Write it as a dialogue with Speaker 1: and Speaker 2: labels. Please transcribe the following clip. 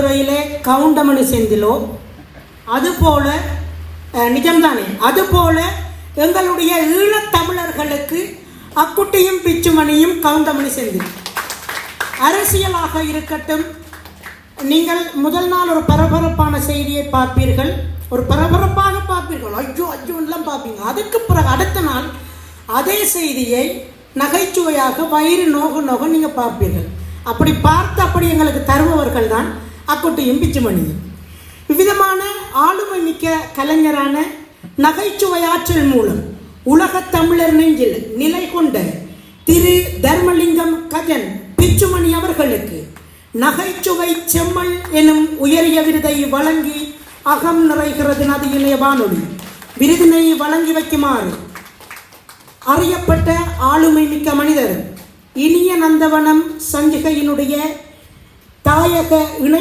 Speaker 1: மதுரையிலே கவுண்டமணி செந்திலோ, அதுபோல நிஜம்தானே, அதுபோல எங்களுடைய ஈழத்தமிழர்களுக்கு அக்குட்டியும் பிச்சுமணியும் கவுண்டமணி செந்தில். அரசியலாக இருக்கட்டும், நீங்கள் முதல் நாள் ஒரு பரபரப்பான செய்தியை பார்ப்பீர்கள், ஒரு பரபரப்பாக பார்ப்பீர்கள், ஐயோ ஐயோலாம் பார்ப்பீங்க. அதுக்கு பிறகு அடுத்த நாள் அதே செய்தியை நகைச்சுவையாக வயிறு நோக நீங்கள் பார்ப்பீர்கள். அப்படி பார்த்து அப்படி எங்களுக்கு தருபவர்கள் தான் அக்குட்டியும் பிச்சுமணியும். விவிதமான ஆளுமை மிக்க கலைஞரான நகைச்சுவையாற்றல் மூலம் உலகத் தமிழர் நெஞ்சில் நிலை கொண்ட திரு தர்மலிங்கம் கஜன் பிச்சுமணி அவர்களுக்கு நகைச்சுவை செம்மல் எனும் உயரிய விருதை வழங்கி அகம் நிறைகிறது நதியிலே வானொலி. விருதினை வழங்கி வைக்குமாறு அறியப்பட்ட ஆளுமை மிக்க மனிதர் இனிய நந்தவனம் சஞ்சிகையினுடைய தாயக இணை